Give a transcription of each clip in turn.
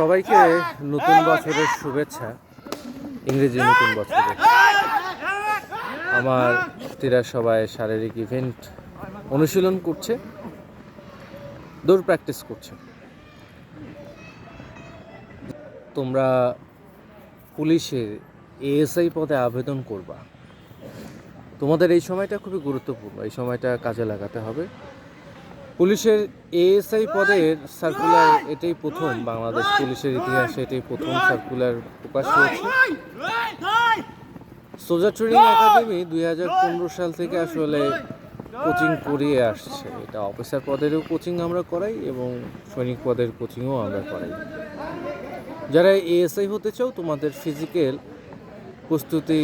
সবাইকে নতুন বছরের শুভেচ্ছা। ইংরেজি নতুন বছরের আমার তীরা সবাই শারীরিক ইভেন্ট অনুশীলন করছে, দৌড় প্র্যাকটিস করছে। তোমরা পুলিশের এএসআই পদে আবেদন করবা। তোমাদের এই সময়টা খুবই গুরুত্বপূর্ণ, এই সময়টা কাজে লাগাতে হবে। পুলিশের এএসআই পদের সার্কুলার এটাই প্রথম, বাংলাদেশ পুলিশের ইতিহাসে এটাই প্রথম সার্কুলার প্রকাশ হয়েছে। সোলজার ট্রেনিং একাডেমি 2015 সাল থেকে আসলে কোচিং করিয়ে আসছে। এটা অফিসার পদেরও কোচিং আমরা করাই এবং সৈনিক পদের কোচিংও আমরা করাই। যারা এএসআই হতে চাও, তোমাদের ফিজিক্যাল প্রস্তুতি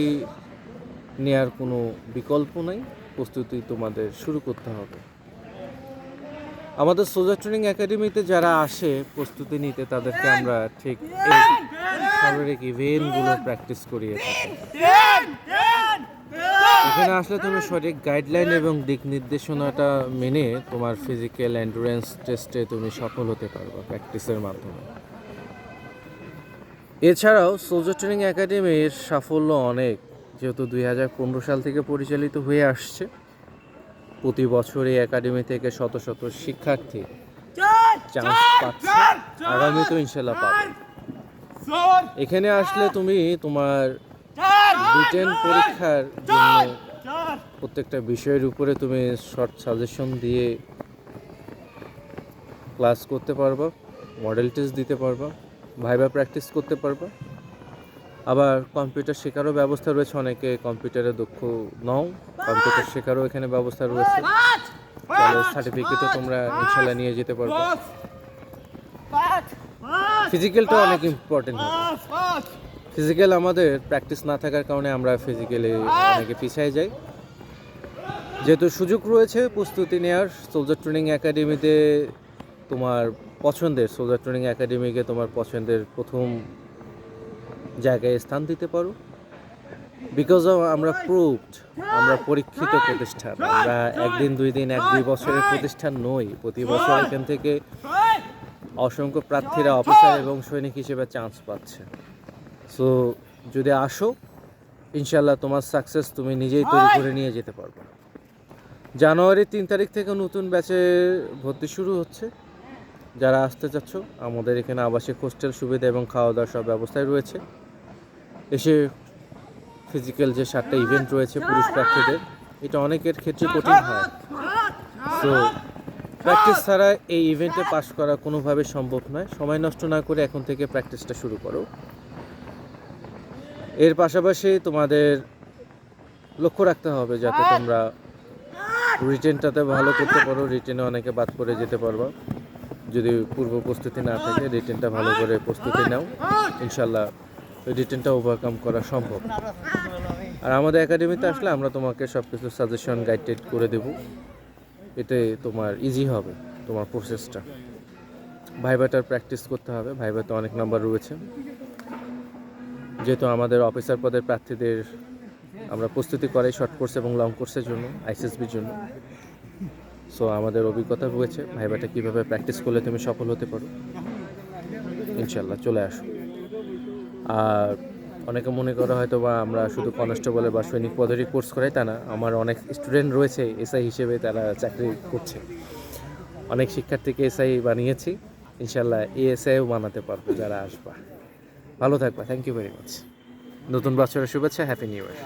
নেওয়ার কোনো বিকল্প নাই, প্রস্তুতি তোমাদের শুরু করতে হবে। আমাদের সোলজার ট্রেনিং একাডেমিতে যারা আসে প্রস্তুতি নিতে, তাদেরকে আমরা ঠিক এই শারীরিক ইভেন্টগুলো প্র্যাকটিস করিয়ে থাকি। এখানে আসলে তুমি সঠিক গাইডলাইন এবং দিক নির্দেশনাটা মেনে তোমার ফিজিক্যাল এন্ডুরেন্স টেস্টে তুমি সফল হতে পারবে প্র্যাকটিসের মাধ্যমে। এছাড়াও সোলজার ট্রেনিং একাডেমির সাফল্য অনেক, যেহেতু 2015 সাল থেকে পরিচালিত হয়ে আসছে। প্রতি বছর এই একাডেমি থেকে শত শত শিক্ষার্থী চান্স পাচ্ছে, আগামীতেও ইনশাল্লাহ পাবে। এখানে আসলে তুমি তোমার রিটেন পরীক্ষার জন্য প্রত্যেকটা বিষয়ের উপরে তুমি শর্ট সাজেশন দিয়ে ক্লাস করতে পারবা, মডেল টেস্ট দিতে পারবা, ভাইবা প্র্যাকটিস করতে পারবা। আবার কম্পিউটার শেখারও ব্যবস্থা রয়েছে, অনেকে কম্পিউটারে দক্ষ নও, কম্পিউটার শেখারও এখানে ব্যবস্থা রয়েছে। তাহলে সার্টিফিকেটও তোমরা ইনশাল্লাহ নিয়ে যেতে পারবে। ফিজিক্যালটা অনেক ইম্পর্টেন্ট হবে। ফিজিক্যাল আমাদের প্র্যাকটিস না থাকার কারণে আমরা ফিজিক্যালি অনেকে পিছিয়ে যাই। যেহেতু সুযোগ রয়েছে প্রস্তুতি নেওয়ার, সোলজার ট্রেনিং একাডেমিতে তোমার পছন্দের সোলজার ট্রেনিং একাডেমিকে তোমার পছন্দের প্রথম জায়গায় স্থান দিতে পারো। বিকজ অফ আমরা প্রুভড, আমরা পরীক্ষিত প্রতিষ্ঠান। আমরা একদিন দুই দিন 1-2 বছরের প্রতিষ্ঠান নই। প্রতি বছর এখান থেকে অসংখ্য প্রার্থীরা অফিসার এবং সৈনিক হিসেবে চান্স পাচ্ছে। সো যদি আসো, ইনশাল্লাহ তোমার সাকসেস তুমি নিজেই তৈরি করে নিয়ে যেতে পারবে। জানুয়ারির 3 তারিখ থেকে নতুন ব্যাচে ভর্তি শুরু হচ্ছে। যারা আসতে চাচ্ছ, আমাদের এখানে আবাসিক হোস্টেল সুবিধা এবং খাওয়া দাওয়ার সব ব্যবস্থাই রয়েছে। এসে ফিজিক্যাল যে 7টা ইভেন্ট রয়েছে পুরুষ প্রার্থীদের, এটা অনেকের ক্ষেত্রে কঠিন হয়। সো প্র্যাকটিস ছাড়া এই ইভেন্টে পাস করা কোনোভাবে সম্ভব নয়। সময় নষ্ট না করে এখন থেকে প্র্যাকটিসটা শুরু করো। এর পাশাপাশি তোমাদের লক্ষ্য রাখতে হবে যাতে তোমরা রিটেনটাতে ভালো করতে পারো। রিটেনে অনেকে বাদ পড়ে যেতে পারবা। যদি পূর্ব প্রস্তুতি না থাকে, রিটেনটা ভালো করে প্রস্তুতি নাও, ইনশাল্লাহ রিটেনটা ওভারকাম করা সম্ভব। আর আমাদের একাডেমিতে আসলে আমরা তোমাকে সব কিছু সাজেশন গাইডেড করে দেব। এতে তোমার ইজি হবে তোমার প্রসেসটা। ভাইভাটার প্র্যাকটিস করতে হবে, ভাইভাতে অনেক নাম্বার রয়েছে। যেহেতু আমাদের অফিসার পদের প্রার্থীদের আমরা প্রস্তুতি করাই শর্ট কোর্স এবং লং কোর্সের জন্য, আইসিএসবির জন্য। সো আমাদের অভিজ্ঞতা রয়েছে ভাইভাটা কীভাবে প্র্যাকটিস করলে তুমি সফল হতে পারো। ইনশাল্লাহ চলে আসো। আর অনেকে মনে করা হয়তো বা আমরা শুধু কনস্টেবলের বা সৈনিক পদেরই কোর্স করাই, তা না। আমার অনেক স্টুডেন্ট রয়েছে এসআই হিসেবে, তারা চাকরি করছে। অনেক শিক্ষার্থীকে এসআই বানিয়েছি, ইনশাল্লাহ এএসআইও বানাতে পারবো যারা আসবা। ভালো থাকবা। Thank you very much. নতুন বছরের শুভেচ্ছা। হ্যাপি নিউ ইয়ার।